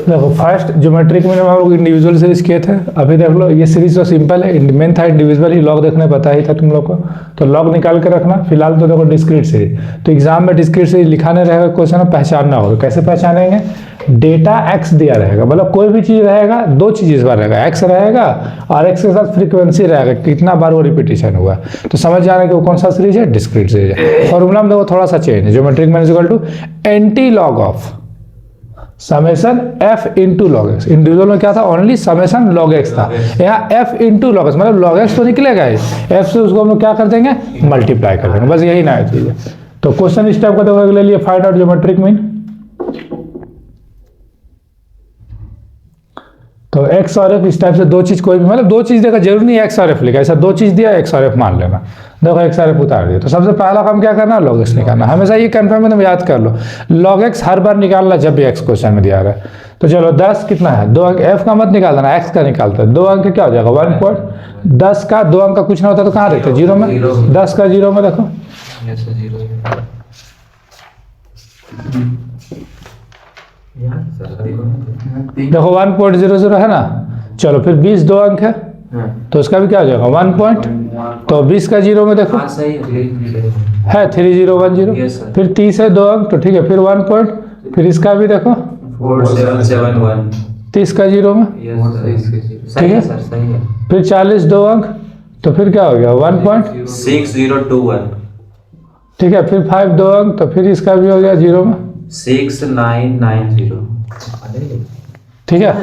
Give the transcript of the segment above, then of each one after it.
देखो first geometric में हम लोग इंडिविजुअल सीरीज किए थे, अभी देख लो ये सीरीज तो सिंपल है, मेन था इंडिविजुअल ही, लॉग देखने पता ही था तुम लोग को, तो लॉग निकाल के रखना। फिलहाल तो देखो डिस्क्रीट सीरीज, तो एग्जाम में डिस्क्रीट सीरीज लिखाने रहेगा क्वेश्चन, पहचानना होगा। कैसे पहचानेंगे? डेटा एक्स दिया रहेगा, मतलब कोई भी चीज रहेगा, दो चीज इस बार रहेगा, एक्स रहेगा और एक्स के साथ फ्रीक्वेंसी रहेगा, कितना बार वो रिपीटिशन हुआ, तो समझ जाना कि वो कौन सा सीरीज है, डिस्क्रीट सीरीज है। फॉर्मूला में देखो थोड़ा सा चेंज है, ज्योमेट्रिक में equal to anti log of summation f into log x. Individual में क्या था? ओनली समेशन लॉग एक्स था, यहाँ एफ इंटू लॉग एक्स, मतलब लॉग एक्स तो निकलेगा ही, एफ से उसको हम लोग क्या कर देंगे? मल्टीप्लाई कर देंगे, बस यही ना चीज है। तो क्वेश्चन इस टाइप का देखो, ले लिए फाइंड आउट ज्योमेट्रिक मीन। तो एक्स और एफ इस टाइप से दो चीज, कोई भी मतलब दो चीज देगा, जरूरी नहीं एक्स और एफ लिखा, ऐसा दो चीज दिया एक्स और एफ मान लेना। देखो एक्स और एफ उतार दिया, तो सबसे पहला काम क्या करना? लॉग एक्स निकालना। हमेशा ये कंफर्म एकदम याद कर लो, लॉग एक्स हर बार निकालना जब भी एक्स क्वेश्चन में दिया रहा है। तो चलो 10 कितना है? 2 अंक, एफ का मत निकाल देना, एक्स का निकालता है। 2 अंक क्या हो जाएगा? 1 पॉइंट। 10 का 2 अंक का कुछ ना होता तो कहाँ देखते हैं? जीरो में। 10 का जीरो में देखो, देखो 1.00 है ना। चलो फिर 20 2 अंक है, तो उसका भी क्या हो जाएगा? 1 पॉइंट। तो 20 का जीरो में देखो है 3010। फिर 30 है 2 अंक, तो ठीक है, फिर 1 पॉइंट। फिर इसका भी देखो 30 का जीरो में, ठीक है। फिर 40 2 अंक, तो फिर क्या हो गया? 1.6021, ठीक है। फिर 5 2 अंक, तो फिर इसका भी हो गया जीरो में 6990, ठीक है।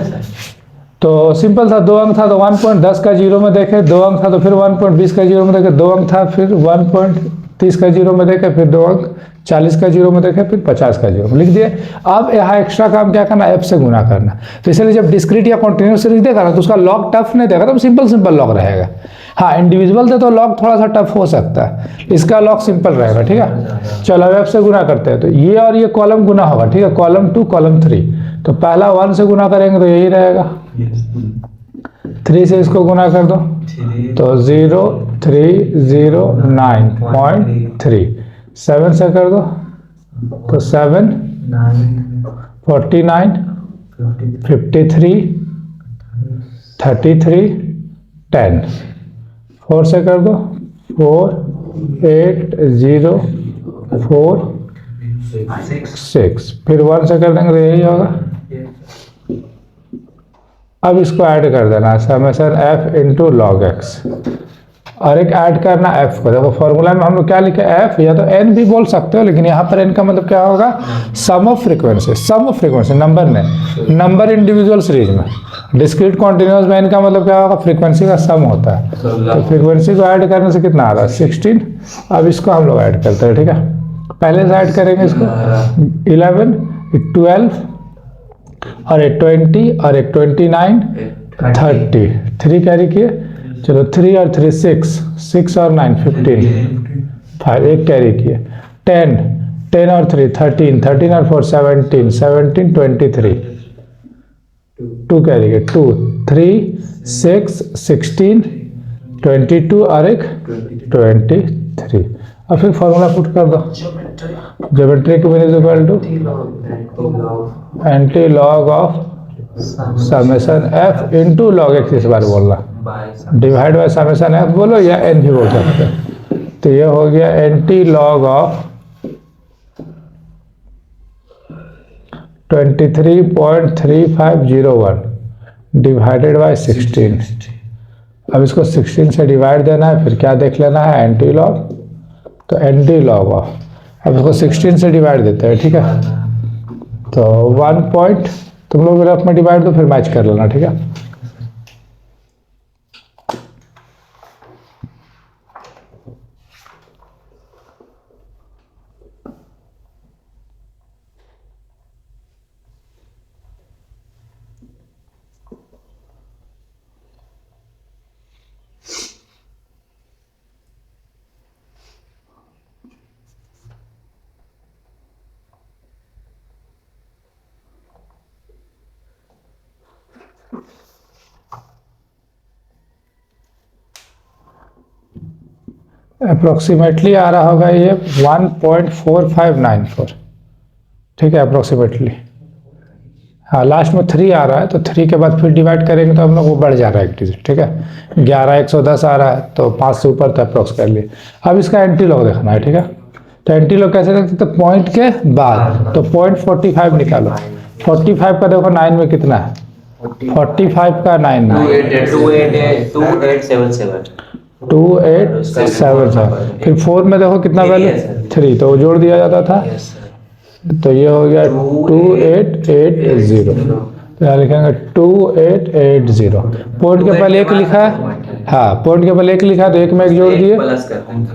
तो सिंपल था, 2 अंक था तो 1.10 का जीरो में देखे, 2 अंक था तो फिर 1.20 का जीरो में देखे, 2 अंक था फिर 1.30 का जीरो में देखे, फिर 2 अंक 40 का जीरो में देखे, फिर 50 का जीरो में लिख दिए। अब यहाँ एक्स्ट्रा काम क्या करना? एफ से गुना करना। तो इसलिए जब डिस्क्रीट या कॉन्टिन्यूस सीरीज देगा ना, तो उसका लॉग टफ नहीं देगा, तो सिंपल लॉग रहेगा। हाँ इंडिविजुअल दे तो लॉग थोड़ा सा टफ हो सकता है, इसका लॉग सिंपल रहेगा, ठीक है। चलो अब एफ से गुना करते हैं, तो ये और ये कॉलम गुना होगा, ठीक है, कॉलम 2 कॉलम 3। तो पहला 1 से गुना करेंगे तो यही रहेगा, 3 से इसको गुना कर दो तो 0309.3। 7 से कर दो तो 7 49 53 33 10। 4 से कर दो 4 8 0 4 6। फिर 1 से कर देंगे तो यही होगा। अब इसको ऐड कर देना, summation f into log x, और एक ऐड करना एफ को। देखो फॉर्मूला में हम लोग क्या लिखे? एफ, या तो एन भी बोल सकते हो, लेकिन यहाँ पर एन का मतलब क्या होगा? Sum of frequency. Sum of frequency number में, नंबर इंडिविजुअल सीरीज में। डिस्क्रीट कॉन्टिन्यूस में एन का मतलब क्या होगा? फ्रीक्वेंसी का सम होता है। तो फ्रीक्वेंसी को ऐड करने से कितना आ रहा है? 16। अब इसको हम लोग ऐड करते हैं, ठीक है। पहले से ऐड करेंगे इसको 11 12 और एक 20 और एक 29 30। 3 कैरी किए, चलो 3 और 3 6 और 9 15। 5 एक कैरी किए, 10 और 3 13 और 4 17 23। 2 कैरी किए, 2 3 6 16 22 और एक 23। और फिर फॉर्मूला पुट कर दो, geometric mean is equal to anti log of summation f into log x, इस बार बोलना, डिवाइड बाय समेशन एफ बोलो या एन भी बोल सकते हैं। तो ये हो गया anti log of 23.3501 divided by 16। अब इसको 16 से डिवाइड देना है, फिर क्या देख लेना है? एंटी लॉग, तो एंटी लॉग ऑफ, अब इसको 16 से डिवाइड देते हैं, ठीक है। तो 1 पॉइंट तुम लोग रफ में डिवाइड दो, फिर मैच कर लेना, ठीक है। अप्रोक्सीमेटली आ रहा होगा ये 1.4594, ठीक है, अप्रोक्सीमेटली हाँ लास्ट में 3 आ रहा है, तो 3 के बाद फिर डिवाइड करेंगे तो हम लोग वो बढ़ जा रहा है एक डिजिट, ठीक है। 11 110 आ रहा है, तो 5 से ऊपर तो अप्रोक्स कर लिए। अब इसका एंटी लॉग देखना है, ठीक है। तो एंटी लॉग कैसे देखते, तो पॉइंट के बाद, तो पॉइंट 45 निकालो। 45 का देखो 9 में कितना है, 45 का 9 में 2877। फिर 4 में देखो कितना वैल्यू 3, तो वो जोड़ दिया जाता था, तो ये हो गया 2880। तो यहाँ लिखेंगे 2880। पॉइंट के पहले 1 लिखा है, हाँ पॉइंट के पहले 1 लिखा है, तो 1 में 1 जोड़ दिए,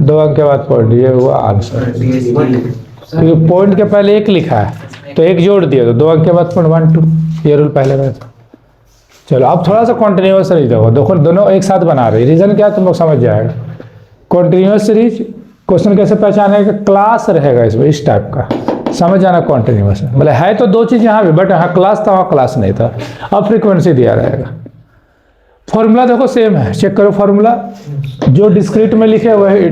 2 अंक के बाद पॉइंट, ये हुआ आंसर। क्योंकि पॉइंट के पहले 1 लिखा है तो 1 जोड़ दिए, तो 2 अंक के बाद पॉइंट 1 2, ये रूल पहले में था। चलो अब थोड़ा सा कॉन्टिन्यूस सीरीज देखो, दोनों एक साथ बना रहे, रीजन क्या तुम लोग समझ जाएगा। कॉन्टिन्यूस सीरीज क्वेश्चन कैसे पहचानेगा, क्लास रहेगा इसमें इस टाइप का, समझ जाना कॉन्टिन्यूस है। मतलब है तो 2 चीज़ यहाँ भी, बट यहाँ क्लास था वहाँ क्लास नहीं था। अब फ्रीक्वेंसी दिया रहेगा। फॉर्मूला देखो सेम है, चेक करो फॉर्मूला, जो डिस्क्रीट में लिखे वही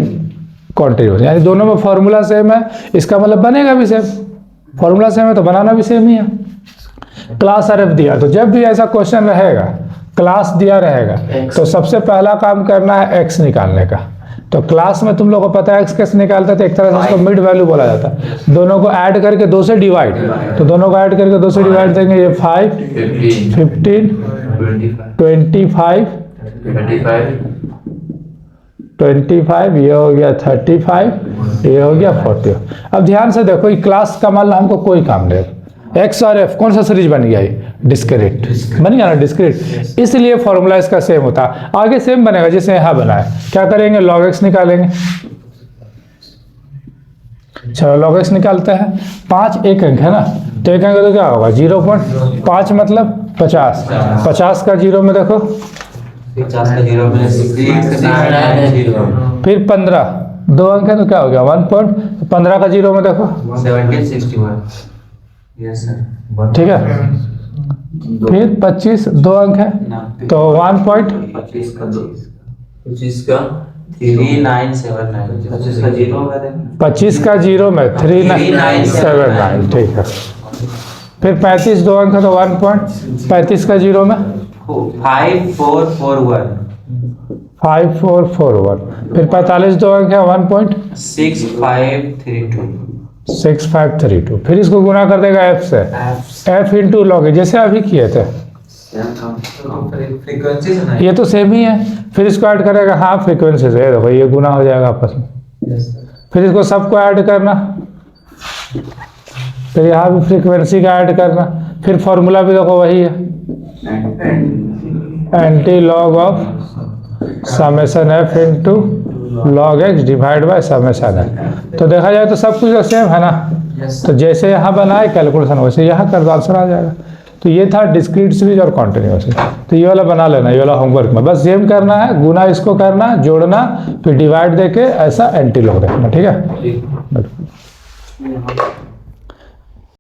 कॉन्टिन्यूस, यानी दोनों में फॉर्मूला सेम है, इसका मतलब बनेगा भी सेम। फॉर्मूला सेम है तो बनाना भी सेम ही है। क्लास आरएफ दिया, तो जब भी ऐसा क्वेश्चन रहेगा, क्लास दिया रहेगा, तो सबसे पहला काम करना है एक्स निकालने का। तो क्लास में तुम लोगों को पता है एक्स कैसे निकालते हैं, तो एक तरह से इसको मिड वैल्यू बोला जाता है। दोनों को ऐड करके 2 से डिवाइड, तो दोनों को ऐड करके 2 से डिवाइड देंगे, ये 5 15 25, ये हो गया 35, ये हो गया 40। अब ध्यान से देखो, ये क्लास का मान लो हमको कोई काम नहीं, एक्स और एफ कौन सा सीरीज बन गया, डिस्क्रीट बन गया ना, डिस्क्रीट, इसलिए फॉर्मूला इसका सेम होता है। आगे सेम बनेगा जैसे यहाँ बना है, क्या करेंगे, लॉग एक्स निकालेंगे। चलो लॉग एक्स निकालते हैं। 5 एक अंक है ना, तो एक अंक तो क्या होगा 0.5 मतलब 50। 50 का 0 में देखो, 50 का 0 में 6 फिर 15 2 अंक है तो क्या हो गया 1. 15 का 0 में देखो 1761। यस सर, ठीक है। फिर 25 2 अंक है तो 1 पॉइंट 25 का 3979। 25 का 0 होगा, 25 का 0 में 3979, ठीक है। फिर 35 2 अंक है तो 1 पॉइंट, 35 का 0 में 5441। 5441। फिर 45 2 अंक है 1 पॉइंट 6532। 6532। फिर इसको गुना कर देगा एफ से, एफ इंटू लॉग, जैसे अभी किए थे, फ्रीक्वेंसी से ना, ये तो सेम ही है। फिर इसको ऐड करेगा, हाँ फ्रीक्वेंसी से, देखो ये गुना हो जाएगा आपस में। फिर इसको सबको ऐड करना, फिर यहाँ भी फ्रीक्वेंसी का ऐड करना, फिर फॉर्मूला भी देखो वही है, anti log of summation f into log x divide by summation F. तो देखा जाए तो सब कुछ सेम है ना, तो जैसे यहाँ बनाए कैलकुलेशन वैसे यहाँ कर दो, आंसर आ जाएगा। तो ये था डिस्क्रीट सीरीज और कॉन्टिन्यूस। तो ये वाला बना लेना, ये वाला होमवर्क में बस सेम करना है, गुना इसको करना, जोड़ना, फिर डिवाइड देके ऐसा एंटी लॉग देखना, ठीक है।